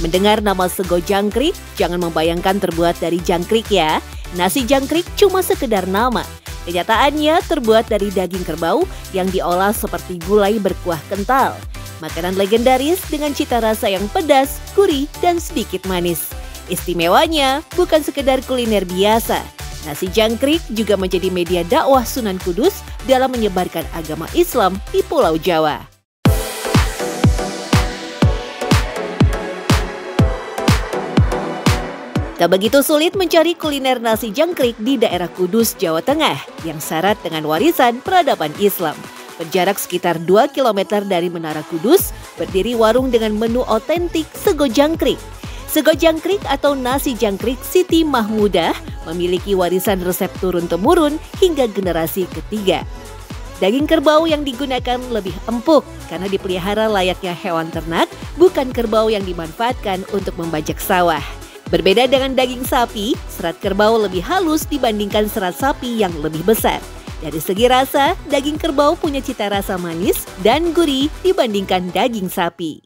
Mendengar nama sego jangkrik, jangan membayangkan terbuat dari jangkrik ya. Nasi jangkrik cuma sekedar nama. Kenyataannya terbuat dari daging kerbau yang diolah seperti gulai berkuah kental. Makanan legendaris dengan cita rasa yang pedas, gurih, dan sedikit manis. Istimewanya bukan sekedar kuliner biasa. Nasi jangkrik juga menjadi media dakwah Sunan Kudus dalam menyebarkan agama Islam di Pulau Jawa. Tak begitu sulit mencari kuliner nasi jangkrik di daerah Kudus, Jawa Tengah yang syarat dengan warisan peradaban Islam. Berjarak sekitar 2 km dari Menara Kudus, berdiri warung dengan menu otentik sego jangkrik. Sego jangkrik atau nasi jangkrik Siti Mahmudah memiliki warisan resep turun-temurun hingga generasi ketiga. Daging kerbau yang digunakan lebih empuk karena dipelihara layaknya hewan ternak, bukan kerbau yang dimanfaatkan untuk membajak sawah. Berbeda dengan daging sapi, serat kerbau lebih halus dibandingkan serat sapi yang lebih besar. Dari segi rasa, daging kerbau punya cita rasa manis dan gurih dibandingkan daging sapi.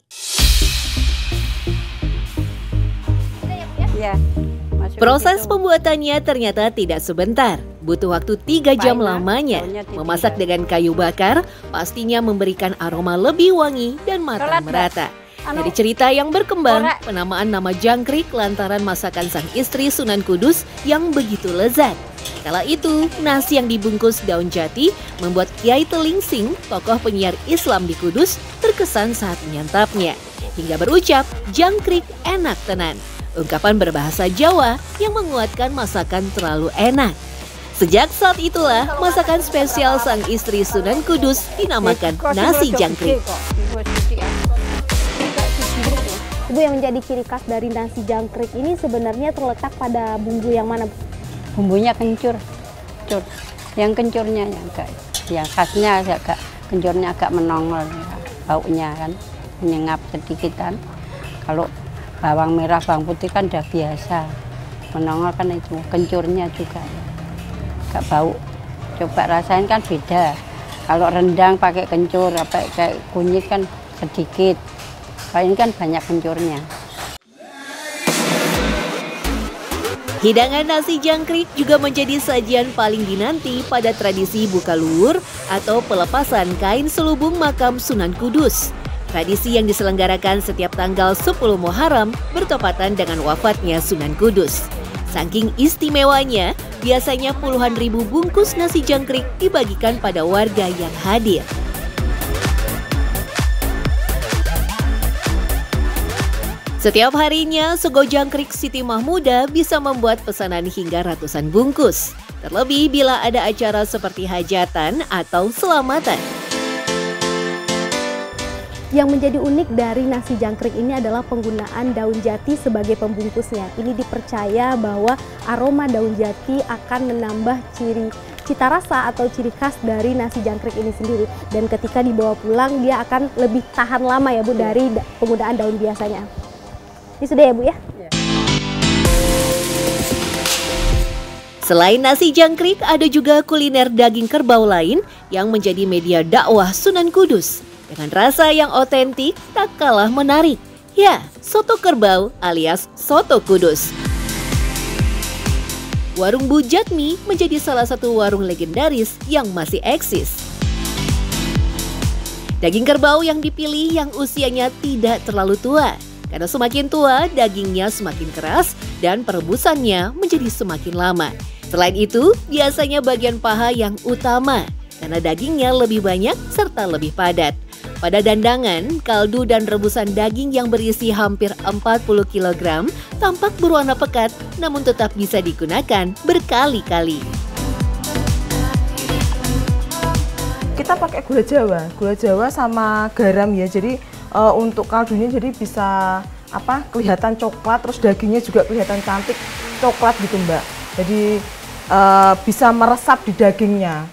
Proses pembuatannya ternyata tidak sebentar. Butuh waktu 3 jam lamanya. Memasak dengan kayu bakar pastinya memberikan aroma lebih wangi dan matang merata. Dari cerita yang berkembang, penamaan nama jangkrik lantaran masakan sang istri Sunan Kudus yang begitu lezat. Kala itu, nasi yang dibungkus daun jati membuat Kiai Telingsing, tokoh penyiar Islam di Kudus, terkesan saat menyantapnya. Hingga berucap, jangkrik enak tenan. Ungkapan berbahasa Jawa yang menguatkan masakan terlalu enak. Sejak saat itulah, masakan spesial sang istri Sunan Kudus dinamakan nasi jangkrik. Ibu, yang menjadi ciri khas dari nasi jangkrik ini sebenarnya terletak pada bumbu yang mana? Bumbunya kencur. Yang kencurnya yang khasnya agak kencurnya agak menongol, baunya kan menyengat sedikit kan. Kalau bawang merah, bawang putih kan udah biasa. Menongol kan itu kencurnya juga. Agak bau. Coba rasain kan beda. Kalau rendang pakai kencur, kayak kunyit kan sedikit. Kalau ini kan banyak kencurnya. Hidangan nasi jangkrik juga menjadi sajian paling dinanti pada tradisi buka luhur atau pelepasan kain selubung makam Sunan Kudus. Tradisi yang diselenggarakan setiap tanggal 10 Muharram bertepatan dengan wafatnya Sunan Kudus. Saking istimewanya, biasanya puluhan ribu bungkus nasi jangkrik dibagikan pada warga yang hadir. Setiap harinya, sego jangkrik Siti Mahmudah bisa membuat pesanan hingga ratusan bungkus. Terlebih bila ada acara seperti hajatan atau selamatan. Yang menjadi unik dari nasi jangkrik ini adalah penggunaan daun jati sebagai pembungkusnya. Ini dipercaya bahwa aroma daun jati akan menambah cita rasa atau ciri khas dari nasi jangkrik ini sendiri. Dan ketika dibawa pulang, dia akan lebih tahan lama ya Bu dari penggunaan daun biasanya. Ini sudah ya Bu ya? Selain nasi jangkrik, ada juga kuliner daging kerbau lain yang menjadi media dakwah Sunan Kudus. Dengan rasa yang otentik, tak kalah menarik. Ya, soto kerbau alias soto Kudus. Warung Bu Jatmi menjadi salah satu warung legendaris yang masih eksis. Daging kerbau yang dipilih yang usianya tidak terlalu tua. Karena semakin tua, dagingnya semakin keras dan perebusannya menjadi semakin lama. Selain itu, biasanya bagian paha yang utama karena dagingnya lebih banyak serta lebih padat. Pada dandangan, kaldu dan rebusan daging yang berisi hampir 40 kg tampak berwarna pekat namun tetap bisa digunakan berkali-kali. Kita pakai gula Jawa sama garam ya. Jadi untuk kaldunya jadi bisa kelihatan coklat, terus dagingnya juga kelihatan cantik coklat gitu Mbak. Jadi bisa meresap di dagingnya.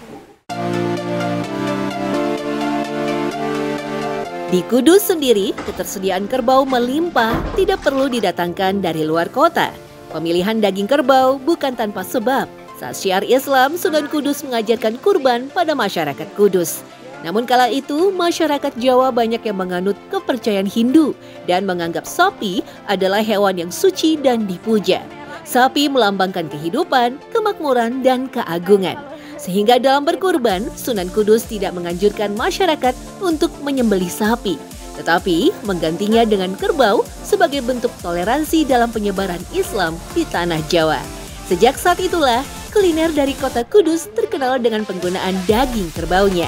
Di Kudus sendiri, ketersediaan kerbau melimpah, tidak perlu didatangkan dari luar kota. Pemilihan daging kerbau bukan tanpa sebab. Saat syiar Islam, Sunan Kudus mengajarkan kurban pada masyarakat Kudus. Namun kala itu, masyarakat Jawa banyak yang menganut kepercayaan Hindu dan menganggap sapi adalah hewan yang suci dan dipuja. Sapi melambangkan kehidupan, kemakmuran, dan keagungan. Sehingga dalam berkurban, Sunan Kudus tidak menganjurkan masyarakat untuk menyembelih sapi, tetapi menggantinya dengan kerbau sebagai bentuk toleransi dalam penyebaran Islam di tanah Jawa. Sejak saat itulah, kuliner dari kota Kudus terkenal dengan penggunaan daging kerbaunya.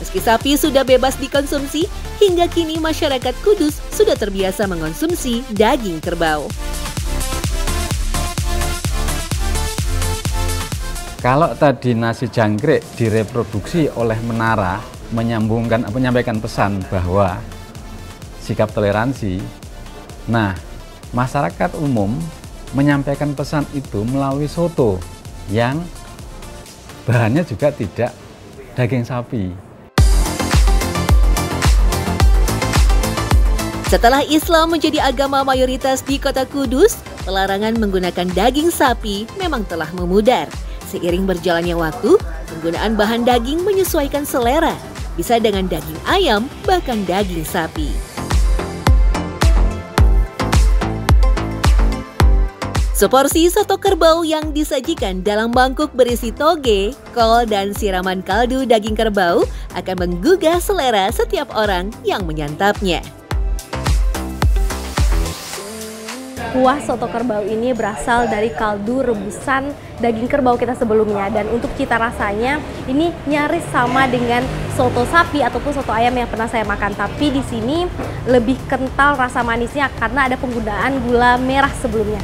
Meski sapi sudah bebas dikonsumsi, hingga kini masyarakat Kudus sudah terbiasa mengonsumsi daging kerbau. Kalau tadi nasi jangkrik direproduksi oleh Menara, menyampaikan pesan bahwa sikap toleransi. Nah, masyarakat umum menyampaikan pesan itu melalui soto yang bahannya juga tidak daging sapi. Setelah Islam menjadi agama mayoritas di kota Kudus, pelarangan menggunakan daging sapi memang telah memudar. Seiring berjalannya waktu, penggunaan bahan daging menyesuaikan selera, bisa dengan daging ayam, bahkan daging sapi. Seporsi soto kerbau yang disajikan dalam mangkuk berisi toge, kol, dan siraman kaldu daging kerbau akan menggugah selera setiap orang yang menyantapnya. Kuah soto kerbau ini berasal dari kaldu rebusan daging kerbau kita sebelumnya, dan untuk cita rasanya ini nyaris sama dengan soto sapi ataupun soto ayam yang pernah saya makan, tapi di sini lebih kental rasa manisnya karena ada penggunaan gula merah sebelumnya.